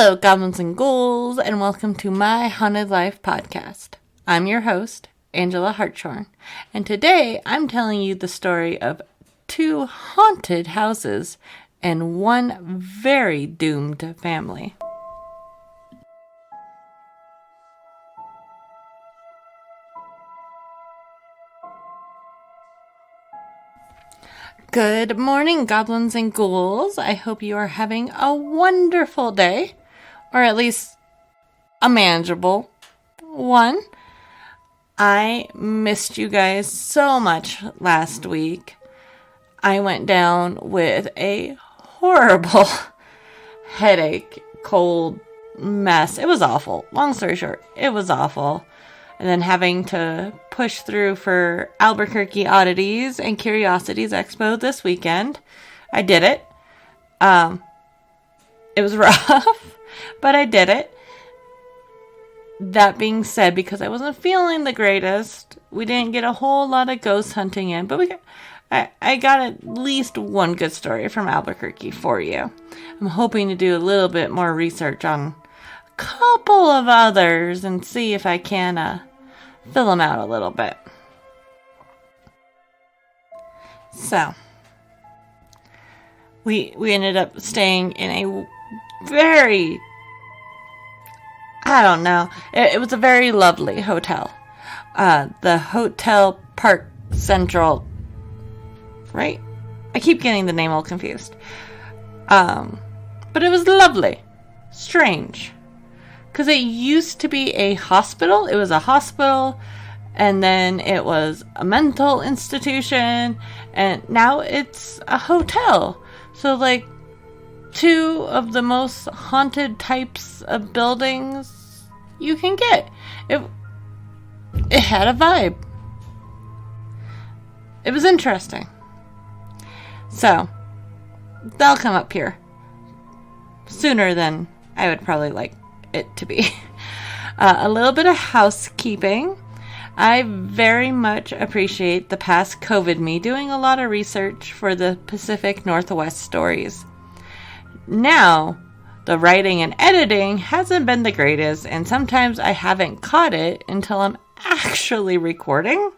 Hello, goblins and ghouls, and welcome to my Haunted Life podcast. I'm your host, Angela Hartshorn, and today I'm telling you the story of 2 haunted houses and 1 very doomed family. Good morning, goblins and ghouls. I hope you are having a wonderful day, or at least a manageable one. I missed you guys so much last week. I went down with a horrible headache, cold mess. It was awful. Long story short, it was awful. And then having to push through for Albuquerque Oddities and Curiosities Expo this weekend. I did it. It was rough, but I did it. That being said, because I wasn't feeling the greatest, we didn't get a whole lot of ghost hunting in, but I got at least one good story from Albuquerque for you. I'm hoping to do a little bit more research on a couple of others and see if I can fill them out a little bit. So, we ended up staying in a very, I don't know, it was a very lovely hotel. The Hotel Park Central, right? I keep getting the name all confused. But it was lovely. Strange. Because it used to be a hospital. It was a hospital, and then it was a mental institution, and now it's a hotel. So, like, 2 of the most haunted types of buildings you can get. It had a vibe. It was interesting. So, they'll come up here sooner than I would probably like it to be. A little bit of housekeeping. I very much appreciate the past COVID me doing a lot of research for the Pacific Northwest stories. Now, the writing and editing hasn't been the greatest, and sometimes I haven't caught it until I'm actually recording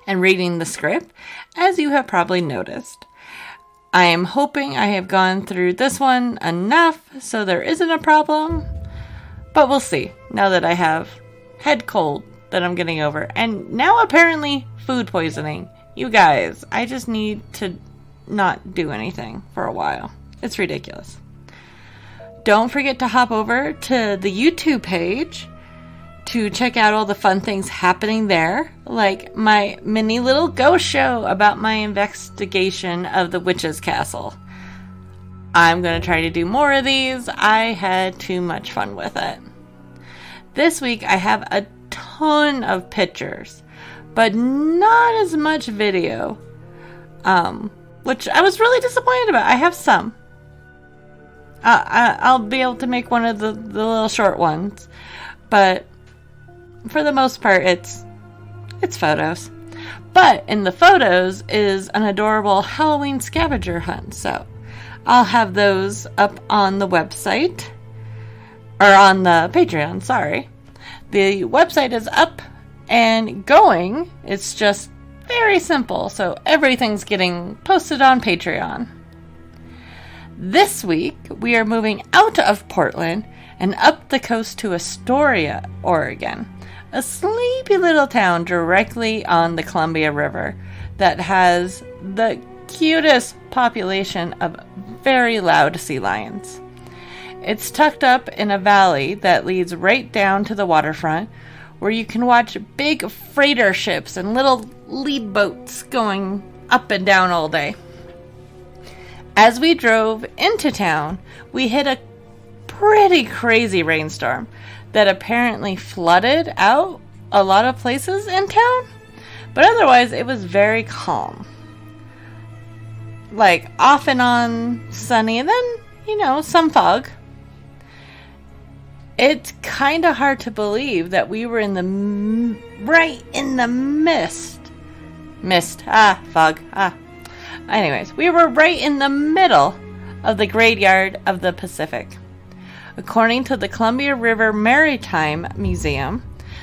and reading the script, as you have probably noticed. I am hoping I have gone through this one enough so there isn't a problem, but we'll see now that I have head cold that I'm getting over, and now apparently food poisoning. You guys, I just need to not do anything for a while. It's ridiculous. Don't forget to hop over to the YouTube page to check out all the fun things happening there, like my mini little ghost show about my investigation of the witch's castle. I'm going to try to do more of these. I had too much fun with it. This week I have a ton of pictures, but not as much video, which I was really disappointed about. I have some. I'll be able to make one of the little short ones, but for the most part, it's photos. But in the photos is an adorable Halloween scavenger hunt. So I'll have those up on the website. Or on the Patreon, sorry. The website is up and going. It's just very simple. So everything's getting posted on Patreon. This week, we are moving out of Portland and up the coast to Astoria, Oregon. A sleepy little town directly on the Columbia River that has the cutest population of very loud sea lions. It's tucked up in a valley that leads right down to the waterfront, where you can watch big freighter ships and little lead boats going up and down all day. As we drove into town, we hit a pretty crazy rainstorm that apparently flooded out a lot of places in town, but otherwise it was very calm. Like off and on sunny, and then, some fog. It's kind of hard to believe that we were right in the fog. Anyways, we were right in the middle of the graveyard of the Pacific. According to the Columbia River Maritime Museum,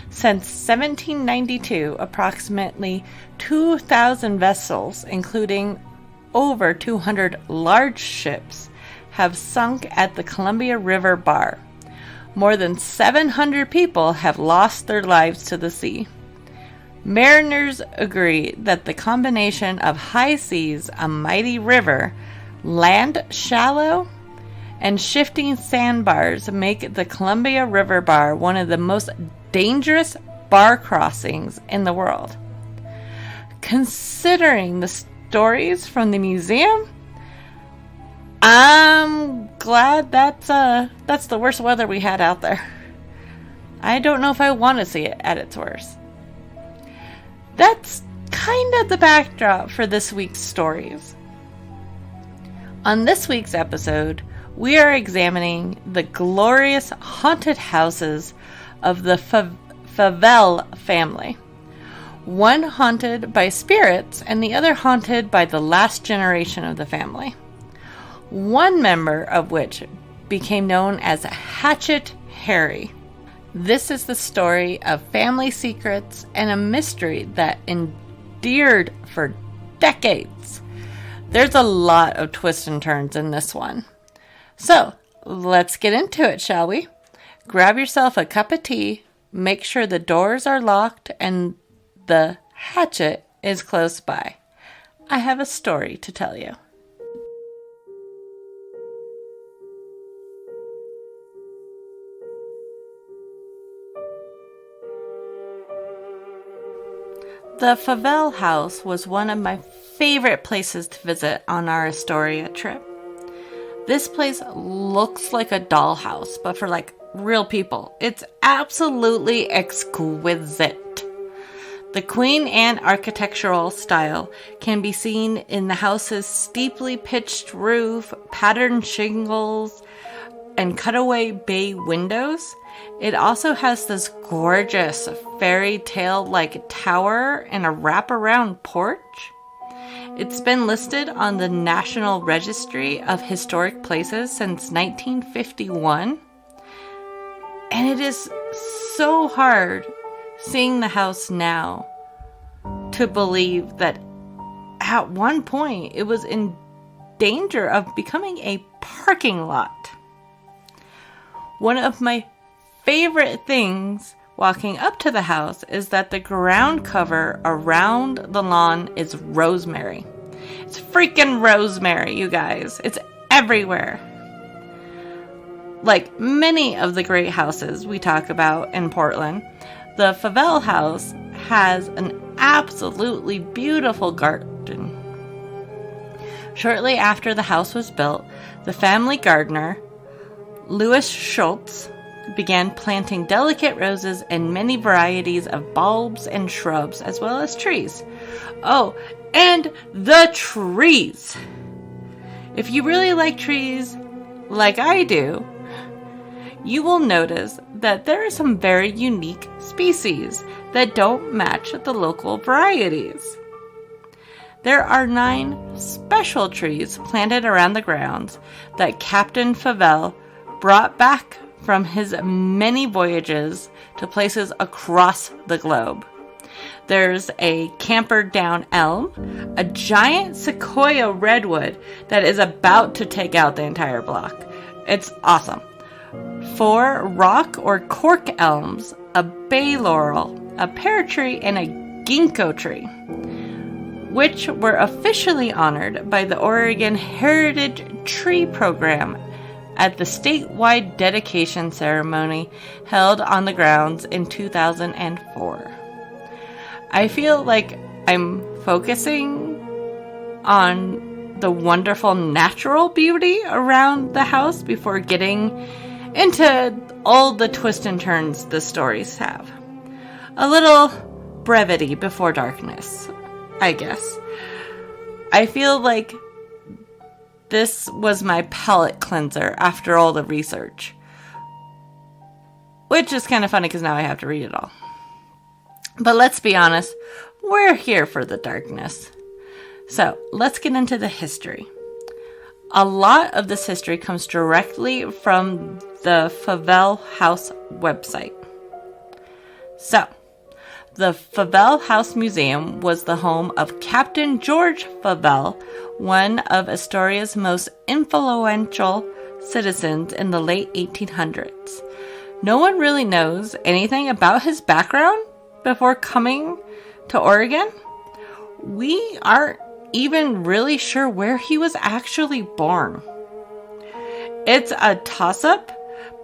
since 1792, approximately 2,000 vessels, including over 200 large ships, have sunk at the Columbia River Bar. More than 700 people have lost their lives to the sea. Mariners agree that the combination of high seas, a mighty river, land shallow, and shifting sandbars make the Columbia River Bar one of the most dangerous bar crossings in the world. Considering the stories from the museum, I'm glad that's the worst weather we had out there. I don't know if I want to see it at its worst. That's kind of the backdrop for this week's stories. On this week's episode, we are examining the glorious haunted houses of the Flavel family. One haunted by spirits and the other haunted by the last generation of the family. One member of which became known as Hatchet Harry. This is the story of family secrets and a mystery that endured for decades. There's a lot of twists and turns in this one. So, let's get into it, shall we? Grab yourself a cup of tea, make sure the doors are locked and the hatchet is close by. I have a story to tell you. The Flavel House was one of my favorite places to visit on our Astoria trip. This place looks like a dollhouse, but for real people. It's absolutely exquisite. The Queen Anne architectural style can be seen in the house's steeply pitched roof, patterned shingles, and cutaway bay windows. It also has this gorgeous fairy tale-like tower and a wraparound porch. It's been listed on the National Registry of Historic Places since 1951. And it is so hard seeing the house now to believe that at one point it was in danger of becoming a parking lot. One of my favorite things walking up to the house is that the ground cover around the lawn is rosemary. It's freaking rosemary, you guys. It's everywhere. Like many of the great houses we talk about in Portland, the Flavel house has an absolutely beautiful garden. Shortly after the house was built, the family gardener, Louis Schultz, began planting delicate roses and many varieties of bulbs and shrubs, as well as trees. Oh, and the trees! If you really like trees, like I do, you will notice that there are some very unique species that don't match the local varieties. There are 9 special trees planted around the grounds that Captain Flavel brought back from his many voyages to places across the globe. There's a campered down elm, a giant sequoia redwood that is about to take out the entire block. It's awesome. 4 rock or cork elms, a bay laurel, a pear tree, and a ginkgo tree, which were officially honored by the Oregon Heritage Tree Program at the statewide dedication ceremony held on the grounds in 2004. I feel like I'm focusing on the wonderful natural beauty around the house before getting into all the twists and turns the stories have. A little brevity before darkness, I guess. I feel like this was my palate cleanser after all the research. Which is kind of funny because now I have to read it all. But let's be honest, we're here for the darkness. So let's get into the history. A lot of this history comes directly from the Flavel House website. So, the Flavel House Museum was the home of Captain George Flavel, one of Astoria's most influential citizens in the late 1800s. No one really knows anything about his background before coming to Oregon. We aren't even really sure where he was actually born. It's a toss-up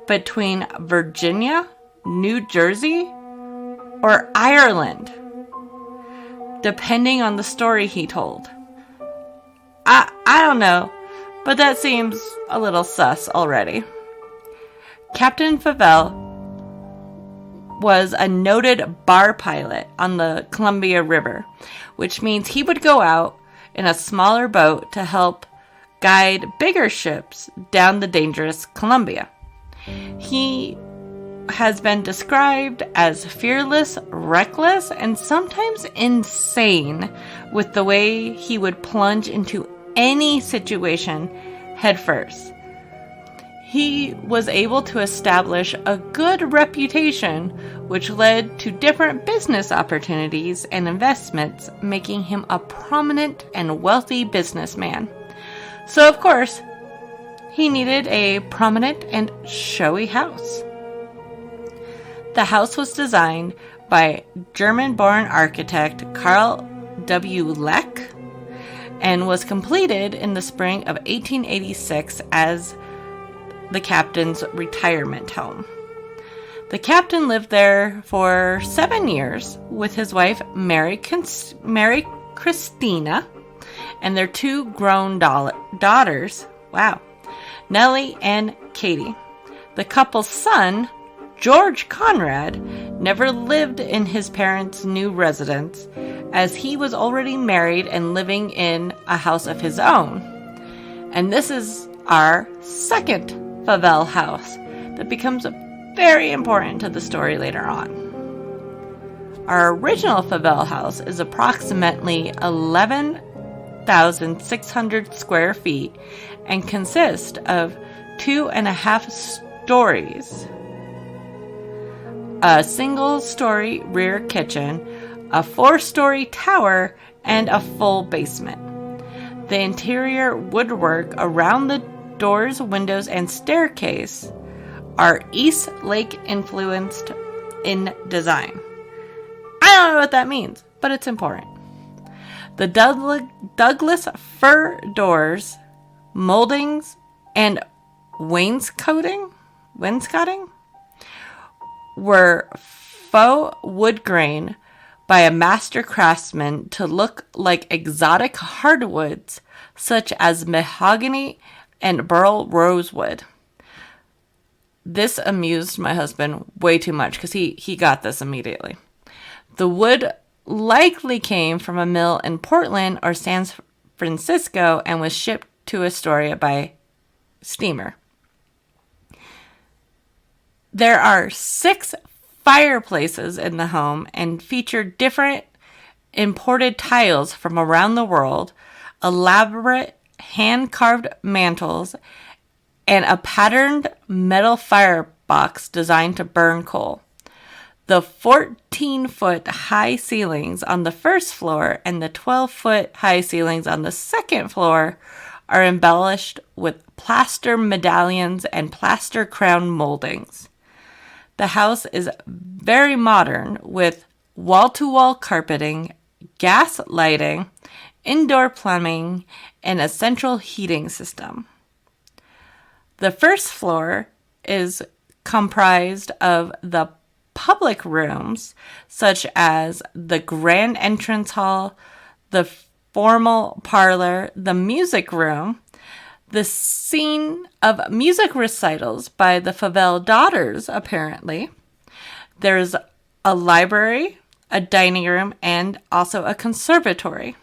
between Virginia, New Jersey, or Ireland, depending on the story he told. I don't know, but that seems a little sus already. Captain Flavel was a noted bar pilot on the Columbia River, which means he would go out in a smaller boat to help guide bigger ships down the dangerous Columbia. He has been described as fearless, reckless, and sometimes insane with the way he would plunge into any situation headfirst. He was able to establish a good reputation, which led to different business opportunities and investments, making him a prominent and wealthy businessman. So, of course, he needed a prominent and showy house. The house was designed by German-born architect Carl W. Leck and was completed in the spring of 1886 as the captain's retirement home. The captain lived there for 7 years with his wife, Mary Christina, and their 2 grown daughters, Nellie and Katie. The couple's son, George Conrad, never lived in his parents' new residence, as he was already married and living in a house of his own. And this is our second Flavel house that becomes very important to the story later on. Our original Flavel house is approximately 11,600 square feet and consists of 2.5 stories, a single-story rear kitchen, a 4-story tower, and a full basement. The interior woodwork around the doors, windows, and staircase are East Lake influenced in design. I don't know what that means, but it's important. The Douglas fir doors, moldings, and wainscoting were faux wood grain by a master craftsman to look like exotic hardwoods such as mahogany and burl rosewood. This amused my husband way too much because he got this immediately. The wood likely came from a mill in Portland or San Francisco and was shipped to Astoria by steamer. There are 6 fireplaces in the home and feature different imported tiles from around the world, elaborate hand-carved mantles, and a patterned metal firebox designed to burn coal. The 14-foot high ceilings on the first floor and the 12-foot high ceilings on the second floor are embellished with plaster medallions and plaster crown moldings. The house is very modern with wall-to-wall carpeting, gas lighting, indoor plumbing, and a central heating system. The first floor is comprised of the public rooms, such as the grand entrance hall, the formal parlor, the music room, the scene of music recitals by the Flavel daughters, apparently. There's a library, a dining room, and also a conservatory.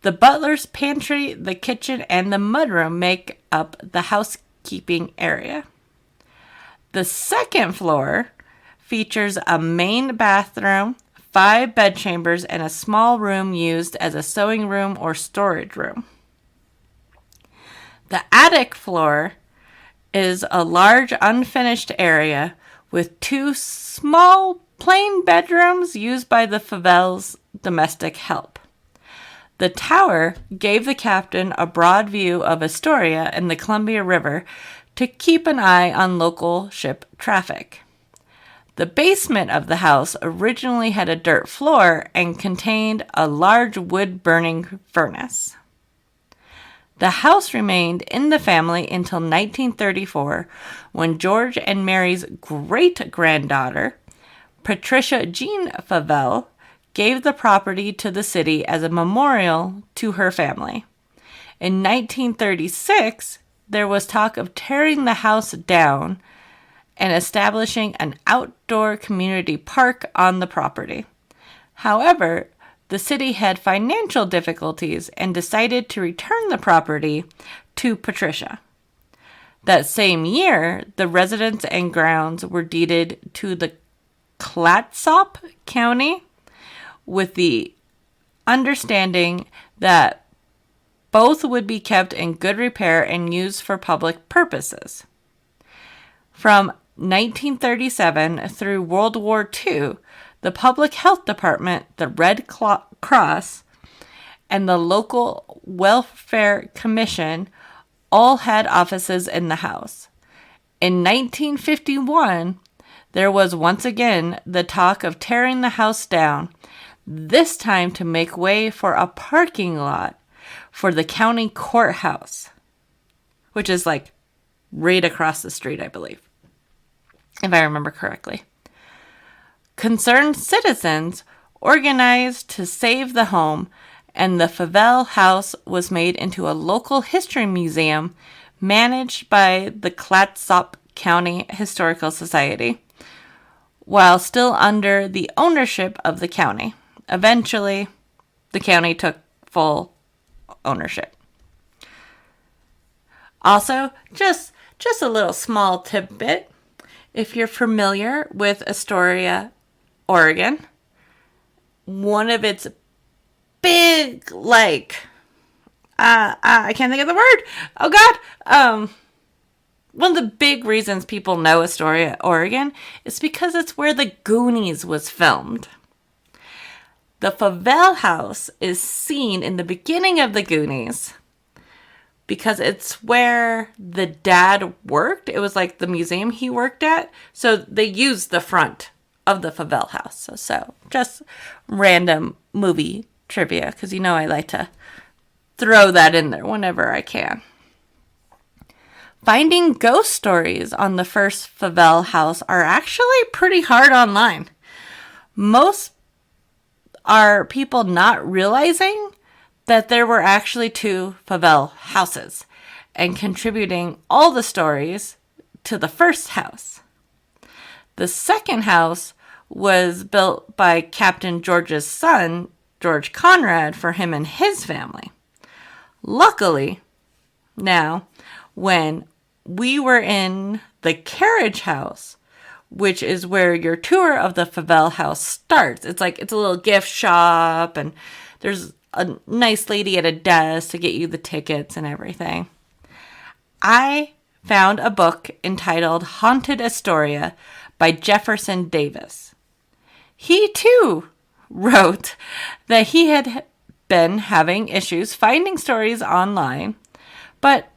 The butler's pantry, the kitchen, and the mudroom make up the housekeeping area. The second floor features a main bathroom, 5 bedchambers, and a small room used as a sewing room or storage room. The attic floor is a large unfinished area with 2 small plain bedrooms used by the Favel's domestic help. The tower gave the captain a broad view of Astoria and the Columbia River to keep an eye on local ship traffic. The basement of the house originally had a dirt floor and contained a large wood-burning furnace. The house remained in the family until 1934, when George and Mary's great-granddaughter, Patricia Jean Flavel, gave the property to the city as a memorial to her family. In 1936, there was talk of tearing the house down and establishing an outdoor community park on the property. However, the city had financial difficulties and decided to return the property to Patricia. That same year, the residence and grounds were deeded to the Clatsop County with the understanding that both would be kept in good repair and used for public purposes. From 1937 through World War II, the Public Health Department, the Red Cross, and the local Welfare Commission all had offices in the house. In 1951, there was once again the talk of tearing the house down, this time to make way for a parking lot for the county courthouse, which is like right across the street, I believe, if I remember correctly. Concerned citizens organized to save the home, and the Flavel House was made into a local history museum managed by the Clatsop County Historical Society, while still under the ownership of the county. Eventually, the county took full ownership. Also, just a little small tidbit. If you're familiar with Astoria, Oregon, one of its big, I can't think of the word. Oh, God. One of the big reasons people know Astoria, Oregon, is because it's where the Goonies was filmed. The Flavel House is seen in the beginning of the Goonies because it's where the dad worked. It was like the museum he worked at. So they used the front of the Flavel House. So just random movie trivia, because I like to throw that in there whenever I can. Finding ghost stories on the first Flavel House are actually pretty hard online. Most are people not realizing that there were actually 2 Flavel houses and contributing all the stories to the first house. The second house was built by Captain George's son, George Conrad, for him and his family. Luckily, now, when we were in the carriage house, which is where your tour of the Flavel House starts. It's a little gift shop, and there's a nice lady at a desk to get you the tickets and everything. I found a book entitled Haunted Astoria by Jefferson Davis. He, too, wrote that he had been having issues finding stories online, but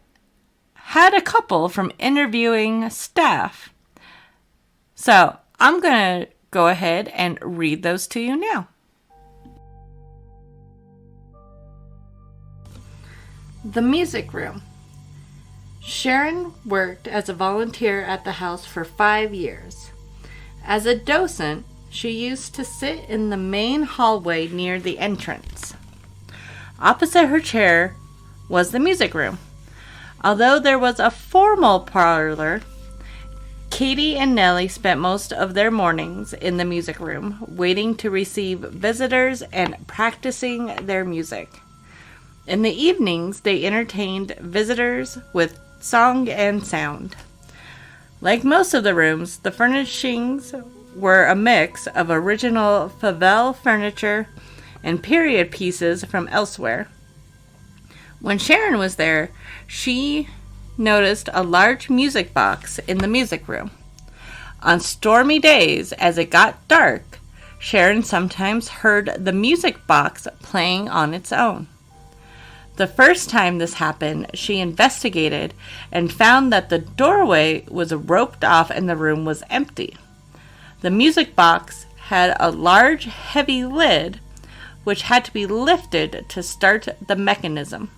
had a couple from interviewing staff. So I'm going to go ahead and read those to you now. The music room. Sharon worked as a volunteer at the house for 5 years. As a docent, she used to sit in the main hallway near the entrance. Opposite her chair was the music room. Although there was a formal parlor, Katie and Nellie spent most of their mornings in the music room, waiting to receive visitors and practicing their music. In the evenings, they entertained visitors with song and sound. Like most of the rooms, the furnishings were a mix of original Flavel furniture and period pieces from elsewhere. When Sharon was there, she noticed a large music box in the music room. On stormy days, as it got dark, Sharon sometimes heard the music box playing on its own. The first time this happened, she investigated and found that the doorway was roped off and the room was empty. The music box had a large, heavy lid, which had to be lifted to start the mechanism.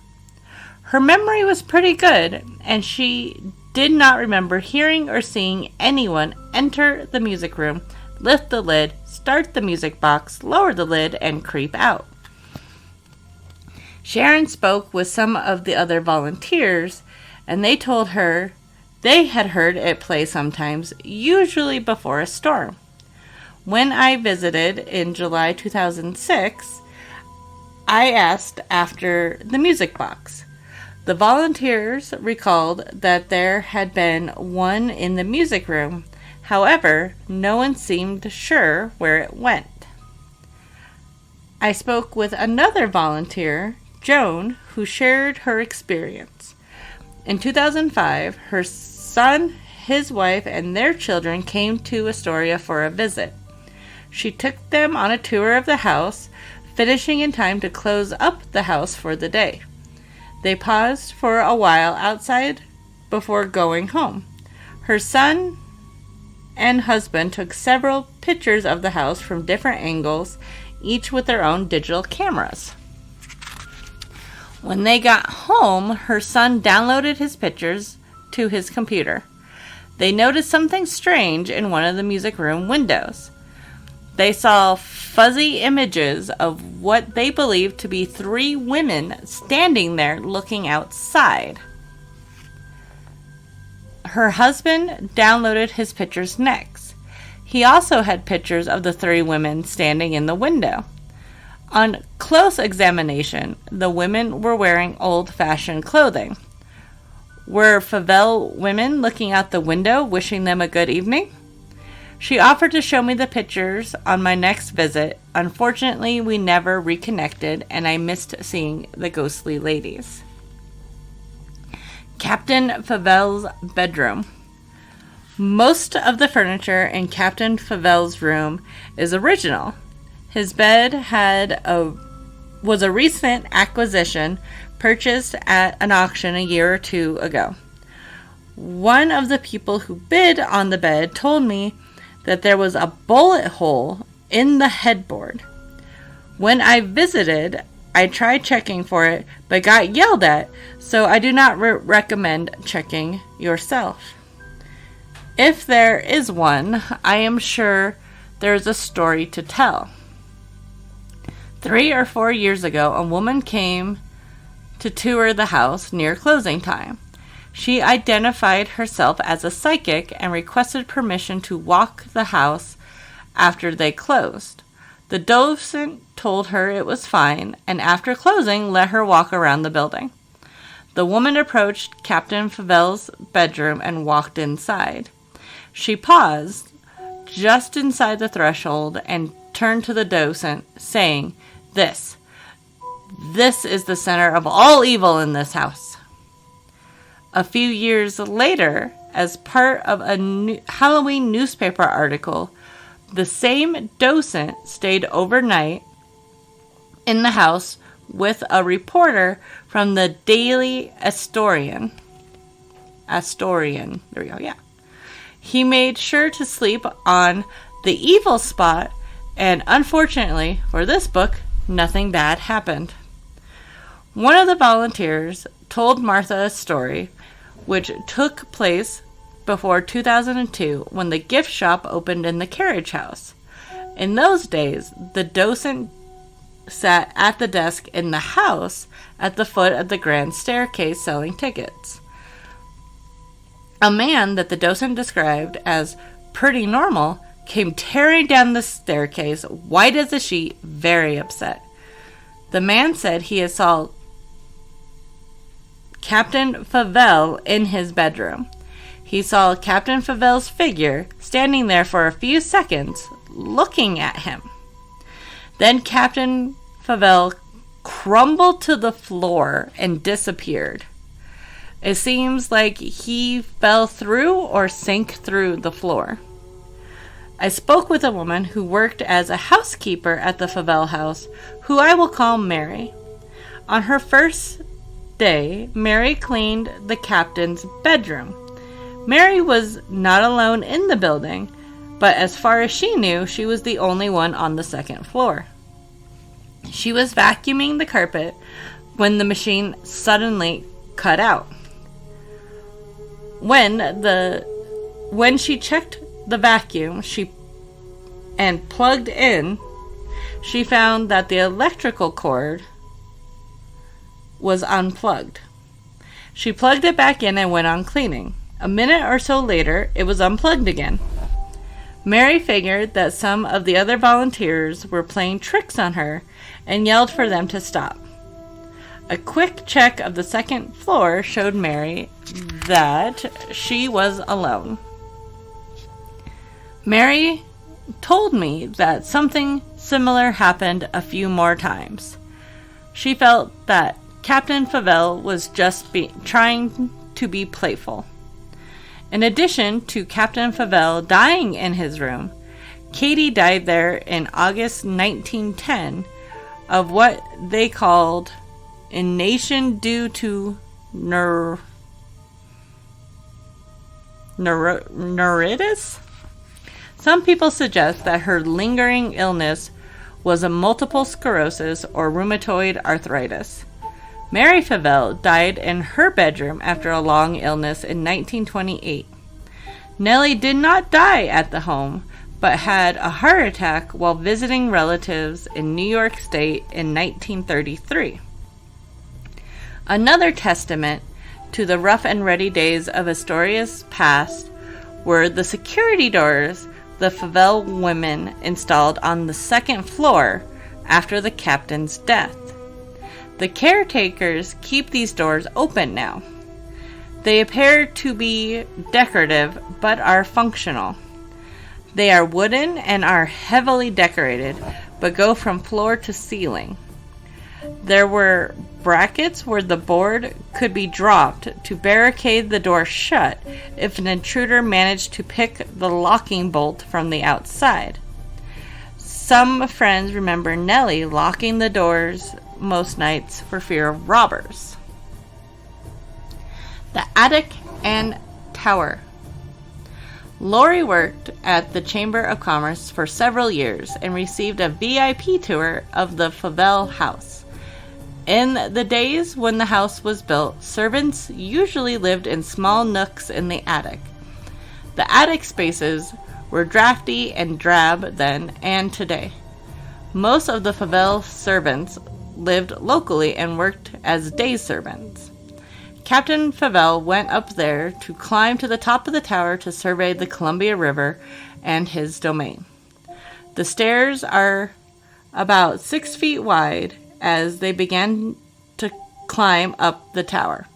Her memory was pretty good, and she did not remember hearing or seeing anyone enter the music room, lift the lid, start the music box, lower the lid, and creep out. Sharon spoke with some of the other volunteers, and they told her they had heard it play sometimes, usually before a storm. When I visited in July 2006, I asked after the music box. The volunteers recalled that there had been one in the music room. However, no one seemed sure where it went. I spoke with another volunteer, Joan, who shared her experience. In 2005, her son, his wife, and their children came to Astoria for a visit. She took them on a tour of the house, finishing in time to close up the house for the day. They paused for a while outside before going home. Her son and husband took several pictures of the house from different angles, each with their own digital cameras. When they got home, her son downloaded his pictures to his computer. They noticed something strange in one of the music room windows. They saw fuzzy images of what they believed to be 3 women standing there looking outside. Her husband downloaded his pictures next. He also had pictures of the 3 women standing in the window. On close examination, the women were wearing old-fashioned clothing. Were Flavel women looking out the window, wishing them a good evening? She offered to show me the pictures on my next visit. Unfortunately, we never reconnected, and I missed seeing the ghostly ladies. Captain Flavel's bedroom. Most of the furniture in Captain Flavel's room is original. His bed was a recent acquisition purchased at an auction a year or 2 ago. One of the people who bid on the bed told me that there was a bullet hole in the headboard. When I visited, I tried checking for it, but got yelled at, so I do not recommend checking yourself. If there is one, I am sure there is a story to tell. 3 or 4 years ago, a woman came to tour the house near closing time. She identified herself as a psychic and requested permission to walk the house after they closed. The docent told her it was fine, and after closing, let her walk around the building. The woman approached Captain Flavel's bedroom and walked inside. She paused just inside the threshold and turned to the docent, saying, This is the center of all evil in this house." A few years later, as part of a Halloween newspaper article, the same docent stayed overnight in the house with a reporter from the Daily Astorian. There we go, yeah. He made sure to sleep on the evil spot, and unfortunately for this book, nothing bad happened. One of the volunteers told Martha a story which took place before 2002 when the gift shop opened in the carriage house. In those days, the docent sat at the desk in the house at the foot of the grand staircase selling tickets. A man that the docent described as pretty normal came tearing down the staircase, white as a sheet, very upset. The man said he had saw Captain Flavel in his bedroom. He saw Captain Flavel's figure standing there for a few seconds, looking at him. Then Captain Flavel crumbled to the floor and disappeared. It seems like he fell through or sank through the floor. I spoke with a woman who worked as a housekeeper at the Flavel house, who I will call Mary. On her first day, Mary cleaned the captain's bedroom. Mary was not alone in the building, but as far as she knew, she was the only one on the second floor. She was vacuuming the carpet when the machine suddenly cut out. When she checked the vacuum and plugged in, she found that the electrical cord was unplugged. She plugged it back in and went on cleaning. A minute or so later, it was unplugged again. Mary figured that some of the other volunteers were playing tricks on her and yelled for them to stop. A quick check of the second floor showed Mary that she was alone. Mary told me that something similar happened a few more times. She felt that Captain Flavel was just trying to be playful. In addition to Captain Flavel dying in his room, Katie died there in August 1910 of what they called inanition due to neuritis. Some people suggest that her lingering illness was a multiple sclerosis or rheumatoid arthritis. Mary Flavel died in her bedroom after a long illness in 1928. Nellie did not die at the home, but had a heart attack while visiting relatives in New York State in 1933. Another testament to the rough and ready days of Astoria's past were the security doors the Flavel women installed on the second floor after the captain's death. The caretakers keep these doors open now. They appear to be decorative but are functional. They are wooden and are heavily decorated but go from floor to ceiling. There were brackets where the board could be dropped to barricade the door shut if an intruder managed to pick the locking bolt from the outside. Some friends remember Nellie locking the doors most nights for fear of robbers. The attic and tower. Lori worked at the Chamber of Commerce for several years and received a VIP tour of the Flavel house. In the days when the house was built, servants usually lived in small nooks in the attic. The attic spaces were drafty and drab then and today. Most of the Flavel servants lived locally and worked as day servants. Captain Flavel went up there to climb to the top of the tower to survey the Columbia River and his domain. The stairs are about 6 feet wide as they began to climb up the tower.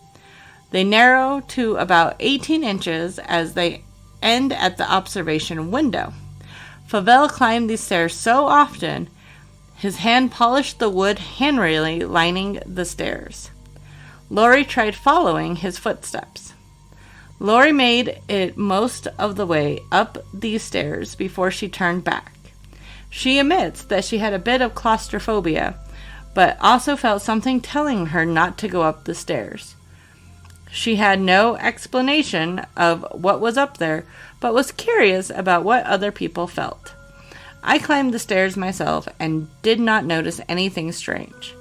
They narrow to about 18 inches as they end at the observation window. Flavel climbed these stairs so often, his hand polished the wood handrail lining the stairs. Lori tried following his footsteps. Lori made it most of the way up these stairs before she turned back. She admits that she had a bit of claustrophobia, but also felt something telling her not to go up the stairs. She had no explanation of what was up there, but was curious about what other people felt. I climbed the stairs myself and did not notice anything strange.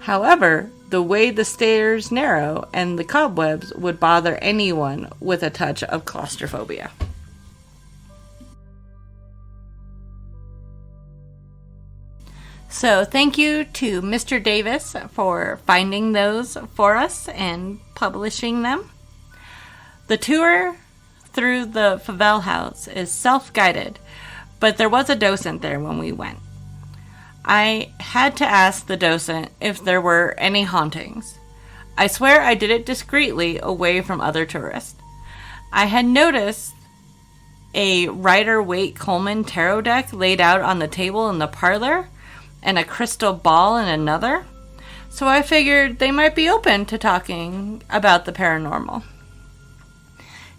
However, the way the stairs narrow and the cobwebs would bother anyone with a touch of claustrophobia. So thank you to Mr. Davis for finding those for us and publishing them. The tour through the Flavel house is self-guided, but there was a docent there when we went. I had to ask the docent if there were any hauntings. I swear I did it discreetly away from other tourists. I had noticed a Rider-Waite Coleman tarot deck laid out on the table in the parlor, and a crystal ball in another. so I figured they might be open to talking about the paranormal.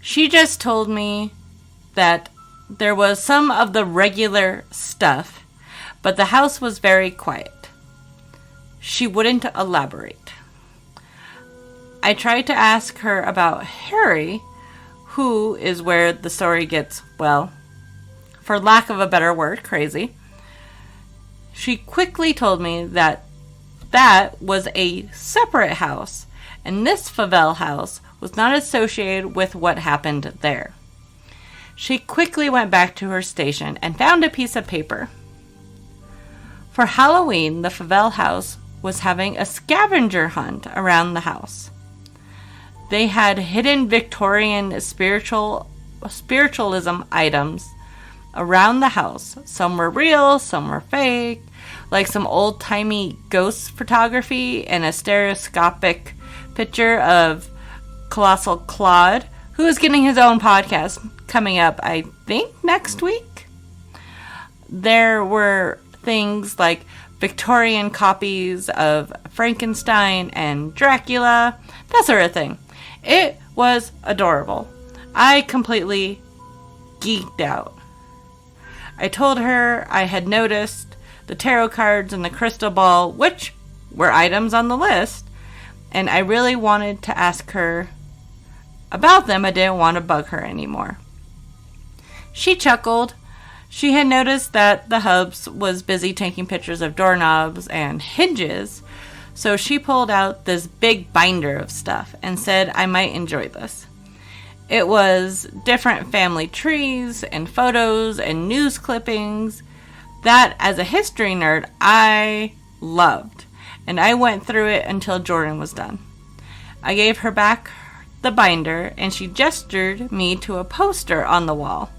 She just told me that there was some of the regular stuff, but the house was very quiet. She wouldn't elaborate. I tried to ask her about Harry, who is where the story gets, well, for lack of a better word, crazy. She quickly told me that was a separate house, and this Flavel house was not associated with what happened there. She quickly went back to her station and found a piece of paper. For Halloween, the Flavel house was having a scavenger hunt around the house. They had hidden Victorian spiritualism items around the house. Some were real, some were fake, like some old-timey ghost photography and a stereoscopic picture of Colossal Claude, who is getting his own podcast coming up, I think, next week. There were things like Victorian copies of Frankenstein and Dracula, that sort of thing. It was adorable. I completely geeked out. I told her I had noticed the tarot cards and the crystal ball, which were items on the list, and I really wanted to ask her about them. I didn't want to bug her anymore. She chuckled. She had noticed that the hubs was busy taking pictures of doorknobs and hinges, so she pulled out this big binder of stuff and said I might enjoy this. It was different family trees and photos and news clippings that, as a history nerd, I loved, and I went through it until Jordan was done. I gave her back the binder, and she gestured me to a poster on the wall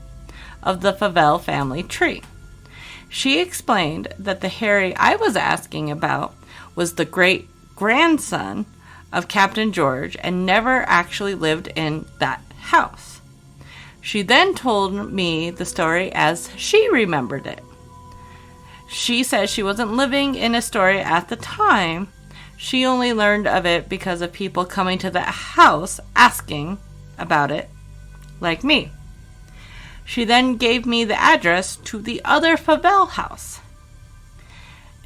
of the Flavel family tree. She explained that the Harry I was asking about was the great-grandson of Captain George and never actually lived in that house. She then told me the story as she remembered it. She said she wasn't living in Astoria at the time. She only learned of it because of people coming to the house asking about it, like me. She then gave me the address to the other Flavel house.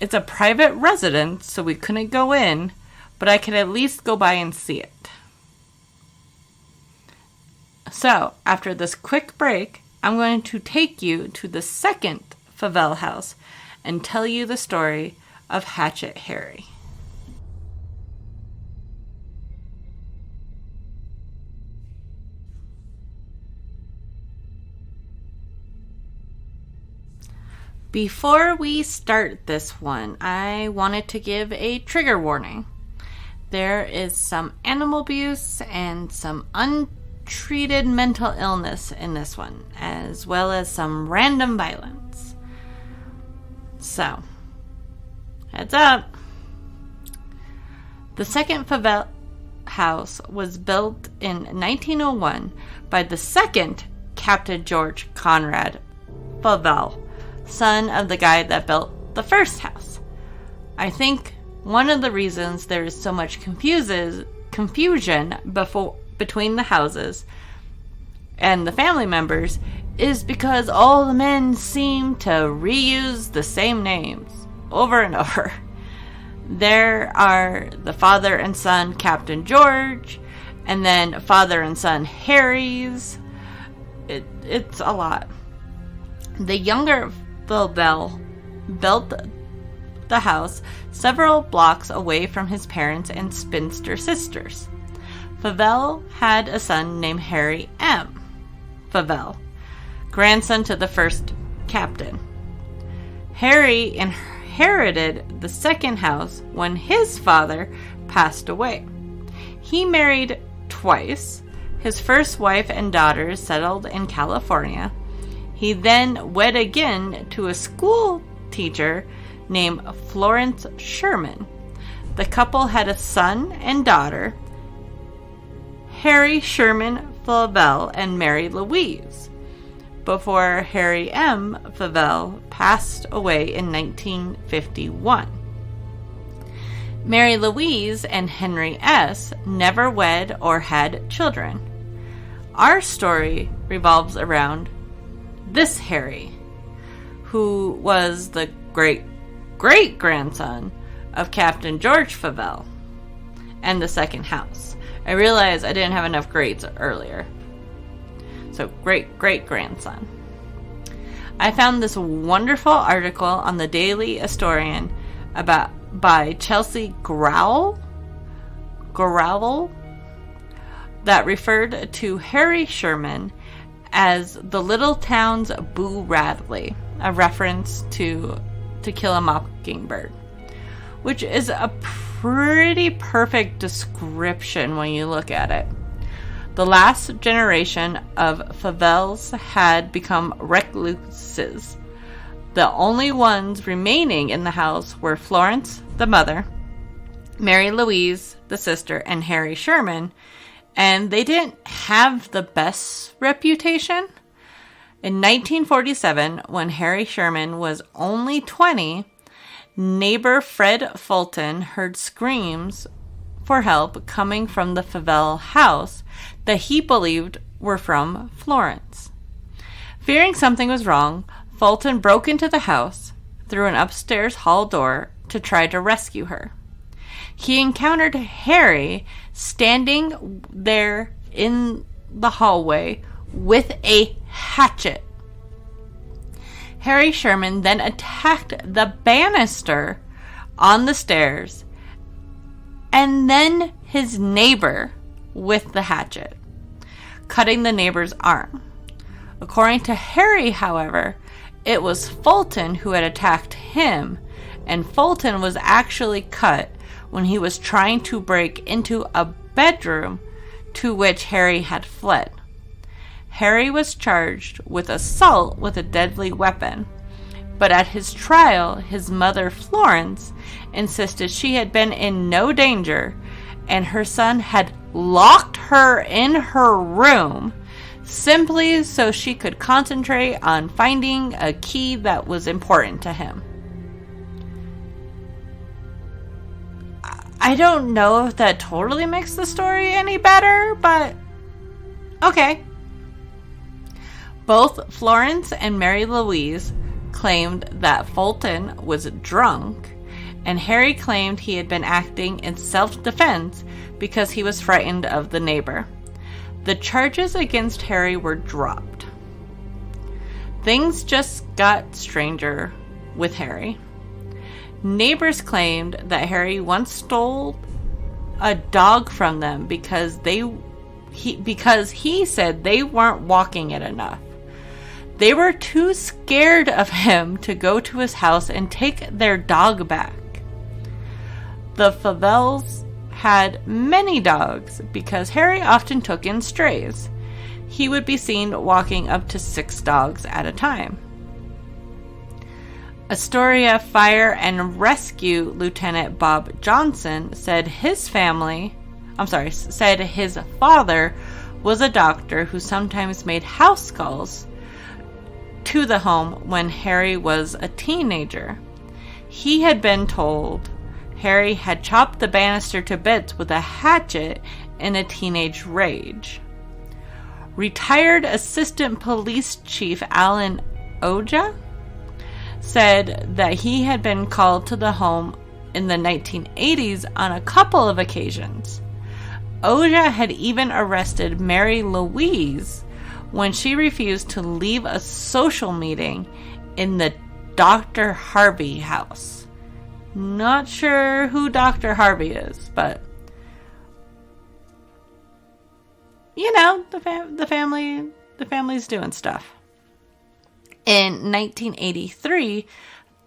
It's a private residence, so we couldn't go in, but I could at least go by and see it. So, after this quick break, I'm going to take you to the second Flavel house and tell you the story of Hatchet Harry. Before we start this one, I wanted to give a trigger warning. There is some animal abuse and some untreated mental illness in this one, as well as some random violence. So, heads up. The second Flavel house was built in 1901 by the second Captain George Conrad Flavel, son of the guy that built the first house. I think one of the reasons there is so much confusion between the houses and the family members is because all the men seem to reuse the same names over and over. There are the father and son Captain George, and then father and son Harry's. It's a lot. The younger Flavel built the house several blocks away from his parents and spinster sisters. Flavel had a son named Harry M. Flavel, grandson to the first captain. Harry inherited the second house when his father passed away. He married twice. His first wife and daughters settled in California. He then wed again to a school teacher named Florence Sherman. The couple had a son and daughter, Harry Sherman Flavel and Mary Louise, before Harry M. Flavel passed away in 1951. Mary Louise and Henry S. never wed or had children. Our story revolves around this Harry, who was the great-great-grandson of Captain George Flavel and the second house. I realized I didn't have enough greats earlier. So great-great-grandson. I found this wonderful article on the Daily Astorian by Chelsea Growell that referred to Harry Sherman as the little town's Boo Radley, a reference to Kill a Mockingbird, which is a pretty perfect description when you look at it. The last generation of Flavels had become recluses. The only ones remaining in the house were Florence, the mother, Mary Louise, the sister, and Harry Sherman, and they didn't have the best reputation. In 1947, when Harry Sherman was only 20, neighbor Fred Fulton heard screams for help coming from the Flavel house that he believed were from Florence. Fearing something was wrong, Fulton broke into the house through an upstairs hall door to try to rescue her. He encountered Harry standing there in the hallway with a hatchet. Harry Sherman then attacked the banister on the stairs and then his neighbor with the hatchet, cutting the neighbor's arm. According to Harry, however, it was Fulton who had attacked him, and Fulton was actually cut when he was trying to break into a bedroom to which Harry had fled. Harry was charged with assault with a deadly weapon, but at his trial, his mother Florence insisted she had been in no danger and her son had locked her in her room simply so she could concentrate on finding a key that was important to him. I don't know if that totally makes the story any better, but okay. Both Florence and Mary Louise claimed that Fulton was drunk, and Harry claimed he had been acting in self-defense because he was frightened of the neighbor. The charges against Harry were dropped. Things just got stranger with Harry. Neighbors claimed that Harry once stole a dog from them because he said they weren't walking it enough. They were too scared of him to go to his house and take their dog back. The Flavels had many dogs because Harry often took in strays. He would be seen walking up to 6 dogs at a time. Astoria Fire and Rescue Lieutenant Bob Johnson said his father was a doctor who sometimes made house calls to the home when Harry was a teenager. He had been told Harry had chopped the banister to bits with a hatchet in a teenage rage. Retired Assistant Police Chief Alan Oja said that he had been called to the home in the 1980s on a couple of occasions. Oja had even arrested Mary Louise when she refused to leave a social meeting in the Dr. Harvey house. Not sure who Dr. Harvey is, but you know, the family's doing stuff. In 1983,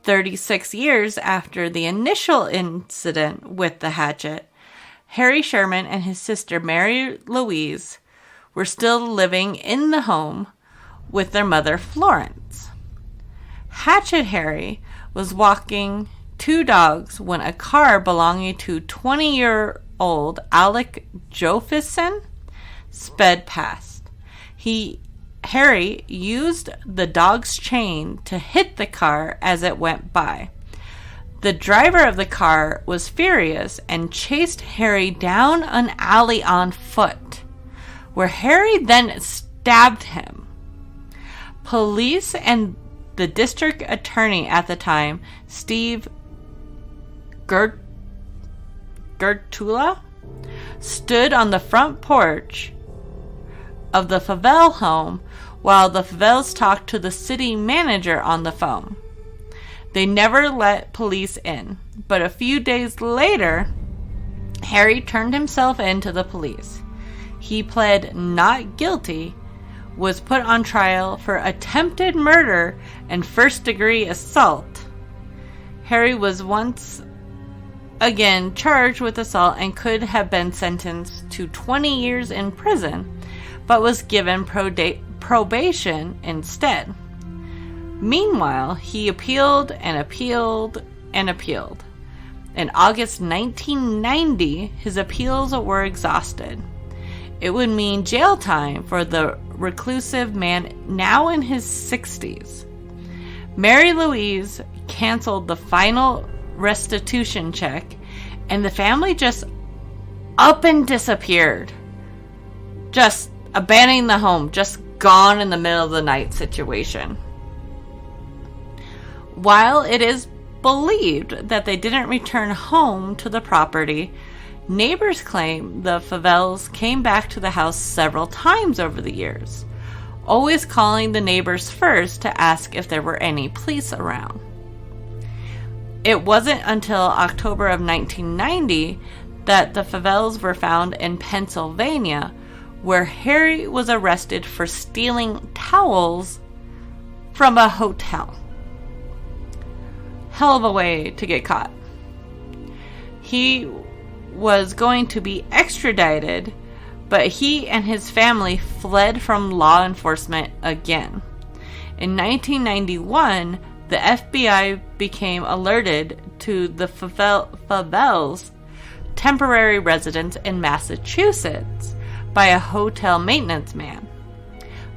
36 years after the initial incident with the hatchet, Harry Sherman and his sister Mary Louise were still living in the home with their mother Florence. Hatchet Harry was walking 2 dogs when a car belonging to 20-year-old Alec Jofison sped past. Harry used the dog's chain to hit the car as it went by. The driver of the car was furious and chased Harry down an alley on foot, where Harry then stabbed him. Police and the district attorney at the time, Steve Gertula, stood on the front porch of the Flavel home while the Flavels talked to the city manager on the phone. They never let police in, but a few days later, Harry turned himself in to the police. He pled not guilty, was put on trial for attempted murder and first-degree assault. Harry was once again charged with assault and could have been sentenced to 20 years in prison, but was given probation instead. Meanwhile, he appealed and appealed and appealed. In August 1990, his appeals were exhausted. It would mean jail time for the reclusive man now in his 60s. Mary Louise canceled the final restitution check, and the family just up and disappeared. Just abandoning the home, just gone in the middle of the night situation. While it is believed that they didn't return home to the property, neighbors claim the Flavels came back to the house several times over the years, always calling the neighbors first to ask if there were any police around. It wasn't until October of 1990 that the Flavels were found in Pennsylvania, where Harry was arrested for stealing towels from a hotel. Hell of a way to get caught. He was going to be extradited, but he and his family fled from law enforcement again. In 1991, the FBI became alerted to the Flavels' temporary residence in Massachusetts by a hotel maintenance man.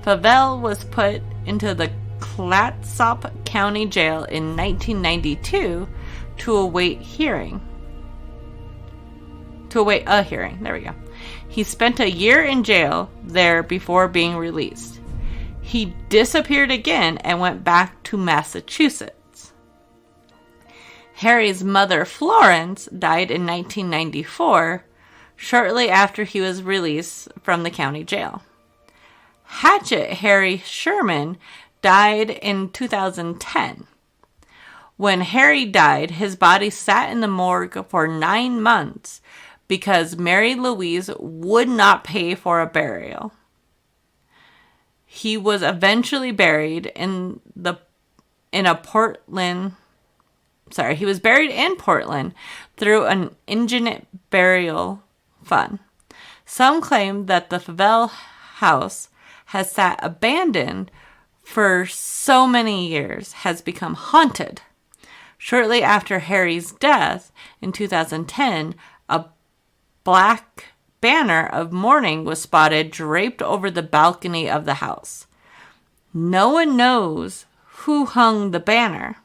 Flavel was put into the Clatsop County Jail in 1992 to await a hearing. There we go. He spent a year in jail there before being released. He disappeared again and went back to Massachusetts. Harry's mother, Florence, died in 1994, shortly after he was released from the county jail. Hatchet Harry Sherman died in 2010. When Harry died, his body sat in the morgue for 9 months because Mary Louise would not pay for a burial. He was eventually buried in Portland through an indigent burial fund. Some claim that the Flavel house has sat abandoned for so many years, has become haunted. Shortly after Harry's death in 2010, a black banner of mourning was spotted draped over the balcony of the house. No one knows who hung the banner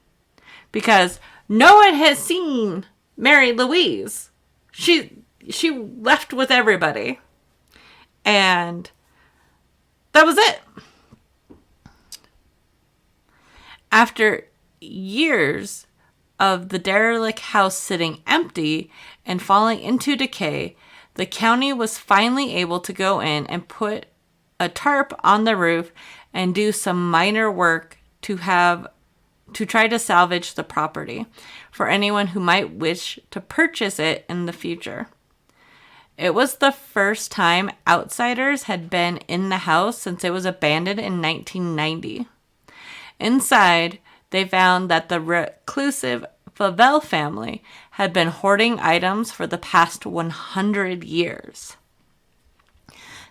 because no one has seen Mary Louise. She left with everybody. And that was it. After years of the derelict house sitting empty and falling into decay, the county was finally able to go in and put a tarp on the roof and do some minor work to try to salvage the property for anyone who might wish to purchase it in the future. It was the first time outsiders had been in the house since it was abandoned in 1990. Inside, they found that the reclusive Flavel family had been hoarding items for the past 100 years.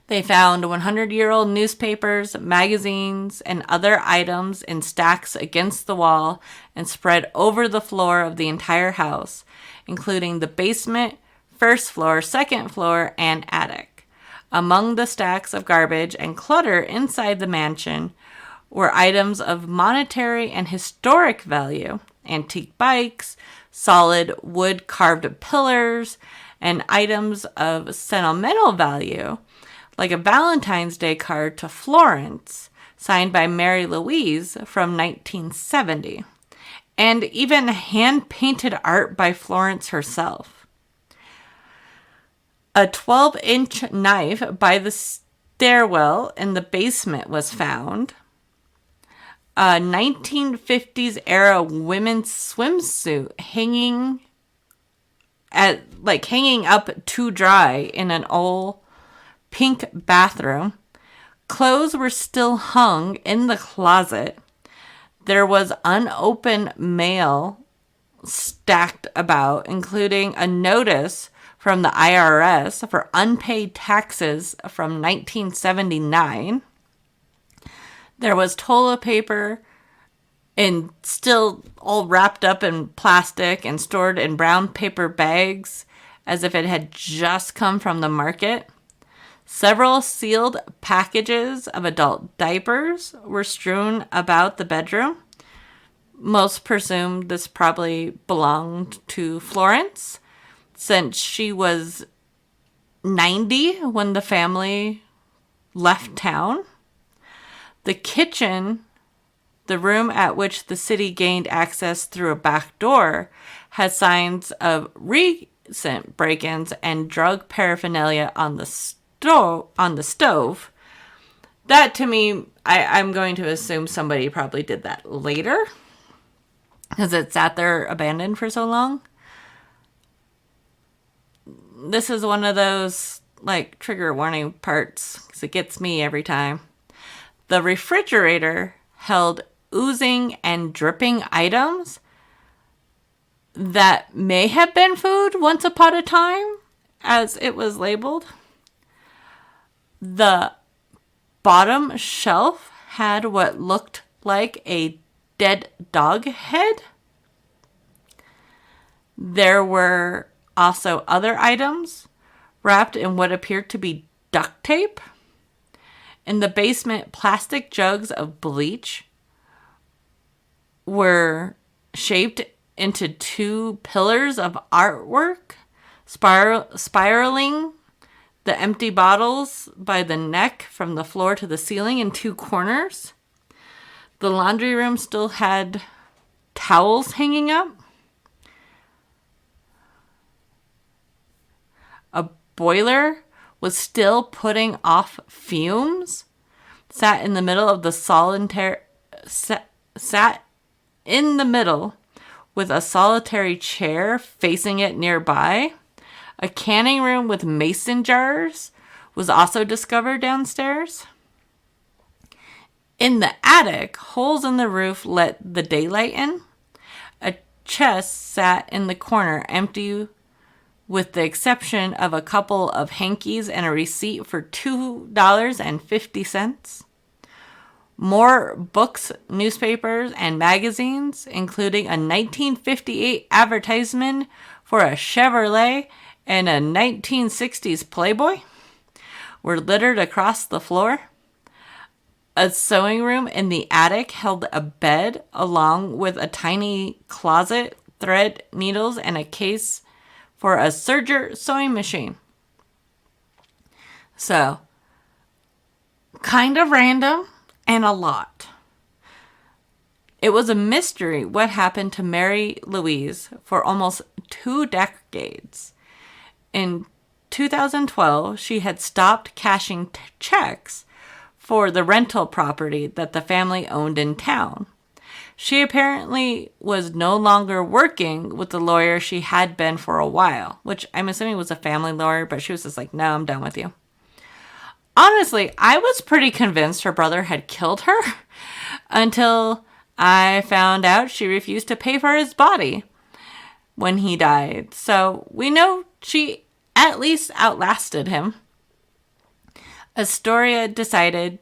They found 100-year-old newspapers, magazines, and other items in stacks against the wall and spread over the floor of the entire house, including the basement, first floor, second floor, and attic. Among the stacks of garbage and clutter inside the mansion were items of monetary and historic value, antique bikes, solid wood carved pillars, and items of sentimental value, like a Valentine's Day card to Florence, signed by Mary Louise from 1970, and even hand-painted art by Florence herself. A 12-inch knife by the stairwell in the basement was found. A 1950s era women's swimsuit hanging up to dry in an old pink bathroom. Clothes were still hung in the closet. There was unopened mail stacked about, including a notice from the IRS for unpaid taxes from 1979. There was toilet paper and still all wrapped up in plastic and stored in brown paper bags as if it had just come from the market. Several sealed packages of adult diapers were strewn about the bedroom. Most presume this probably belonged to Florence, since she was 90 when the family left town. The kitchen, the room at which the city gained access through a back door, had signs of recent break-ins and drug paraphernalia on the stove. That, to me, I'm going to assume somebody probably did that later, because it sat there abandoned for so long. This is one of those, trigger warning parts, because it gets me every time. The refrigerator held oozing and dripping items that may have been food once upon a time, as it was labeled. The bottom shelf had what looked like a dead dog head. There were also other items wrapped in what appeared to be duct tape. In the basement, plastic jugs of bleach were shaped into two pillars of artwork, spiraling the empty bottles by the neck from the floor to the ceiling in two corners. The laundry room still had towels hanging up. A boiler was still putting off fumes, sat in the middle with a solitary chair facing it nearby. A canning room with mason jars was also discovered downstairs. In the attic, holes in the roof let the daylight in. A chest sat in the corner, empty with the exception of a couple of hankies and a receipt for $2.50. More books, newspapers, and magazines, including a 1958 advertisement for a Chevrolet and a 1960s Playboy, were littered across the floor. A sewing room in the attic held a bed along with a tiny closet, thread, needles, and a case for a serger sewing machine. So, kind of random and a lot. It was a mystery what happened to Mary Louise for almost 2 decades. In 2012, she had stopped cashing checks for the rental property that the family owned in town. She apparently was no longer working with the lawyer she had been for a while, which I'm assuming was a family lawyer, but she was just like, no, I'm done with you. Honestly, I was pretty convinced her brother had killed her until I found out she refused to pay for his body when he died. So we know she at least outlasted him. Astoria decided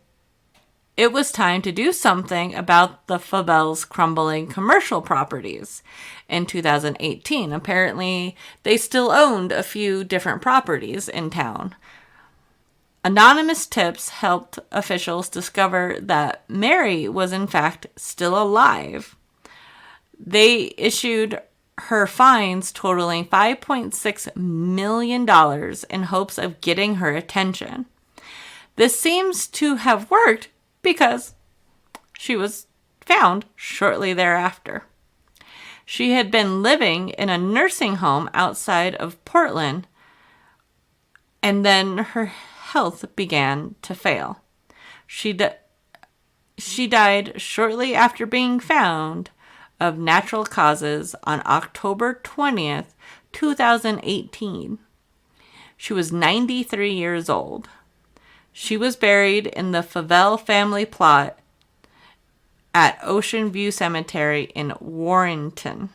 it was time to do something about the Flavel's crumbling commercial properties in 2018. Apparently, they still owned a few different properties in town. Anonymous tips helped officials discover that Mary was in fact still alive. They issued her fines totaling $5.6 million in hopes of getting her attention. This seems to have worked because she was found shortly thereafter. She had been living in a nursing home outside of Portland, and then her health began to fail. She died shortly after being found of natural causes on October 20th, 2018. She was 93 years old. She was buried in the Flavel family plot at Ocean View Cemetery in Warrenton.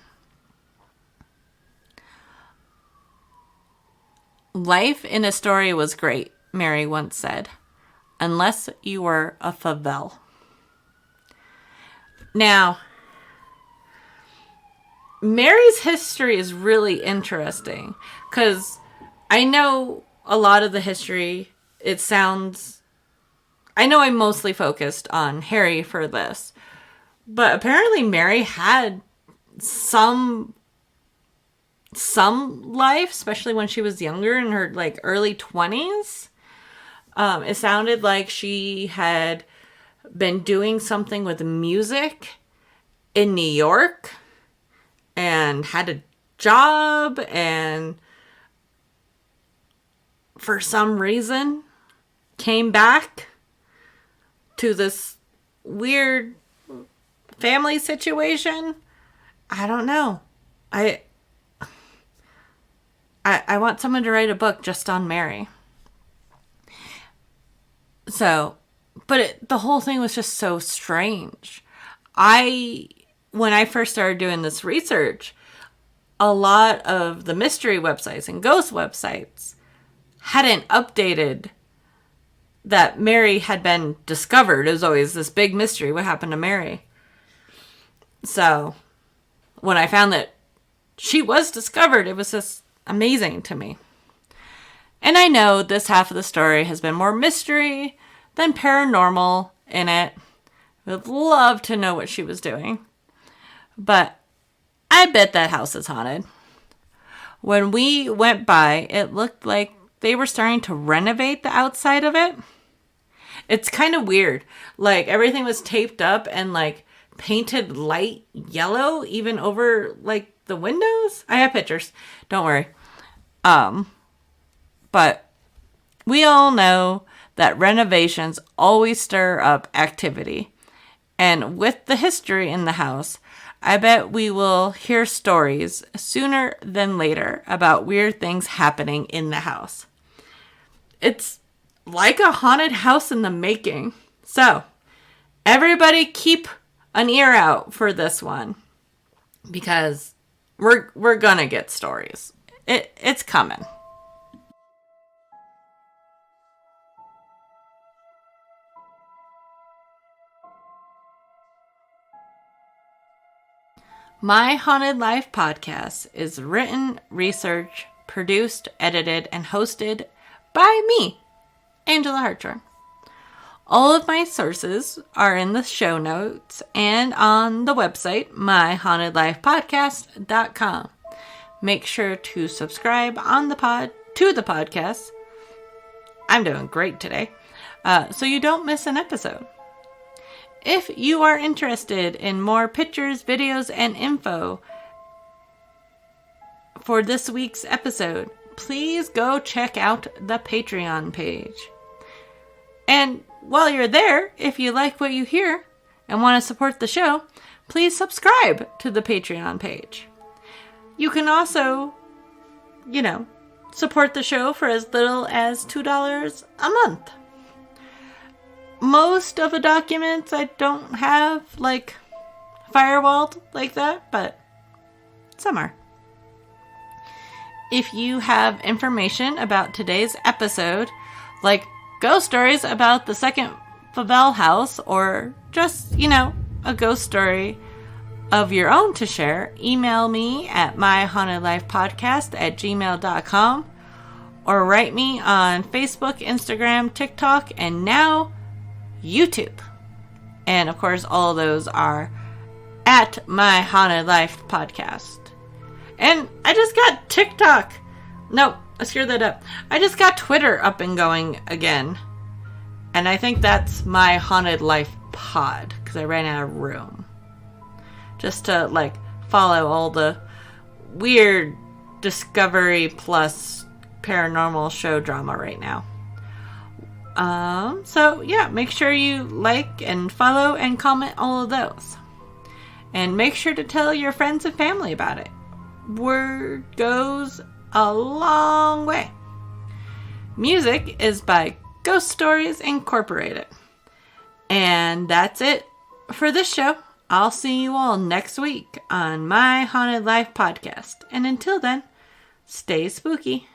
Life in Astoria was great, Mary once said, unless you were a Flavel. Now, Mary's history is really interesting because I know a lot of the history. I know I'm mostly focused on Harry for this, but apparently Mary had some life, especially when she was younger, in her early 20s. It sounded like she had been doing something with music in New York and had a job, and for some reason came back to this weird family situation. I don't know. I want someone to write a book just on Mary. So, but the whole thing was just so strange. When I first started doing this research, a lot of the mystery websites and ghost websites hadn't updated that Mary had been discovered. It was always this big mystery. What happened to Mary? So when I found that she was discovered, it was just amazing to me. And I know this half of the story has been more mystery than paranormal in it. I would love to know what she was doing. But I bet that house is haunted. When we went by, it looked like they were starting to renovate the outside of it. It's kind of weird. Everything was taped up and painted light yellow even over the windows. I have pictures. Don't worry. But we all know that renovations always stir up activity. And with the history in the house, I bet we will hear stories sooner than later about weird things happening in the house. It's like a haunted house in the making. So, everybody keep an ear out for this one, because we're gonna get stories. It's coming. My Haunted Life podcast is written, researched, produced, edited, and hosted by me, Angela Hartshorn. All of my sources are in the show notes and on the website, myhauntedlifepodcast.com. Make sure to subscribe to the podcast. I'm doing great today, so you don't miss an episode. If you are interested in more pictures, videos, and info for this week's episode, please go check out the Patreon page. And while you're there, if you like what you hear and want to support the show, please subscribe to the Patreon page. You can also, support the show for as little as $2 a month. Most of the documents I don't have, firewalled like that, but some are. If you have information about today's episode, like ghost stories about the second Flavel house, or just, a ghost story of your own to share, email me at myhauntedlifepodcast@gmail.com, or write me on Facebook, Instagram, TikTok, and now YouTube. And of course, all of those are at My Haunted Life Podcast. And I just got TikTok. Nope, I screwed that up. I just got Twitter up and going again. And I think that's My Haunted Life Pod, because I ran out of room. Just to, like, follow all the weird Discovery Plus paranormal show drama right now. So yeah, make sure you like and follow and comment all of those. And make sure to tell your friends and family about it. Word goes a long way. Music is by Ghost Stories Incorporated. And that's it for this show. I'll see you all next week on My Haunted Life Podcast. And until then, stay spooky.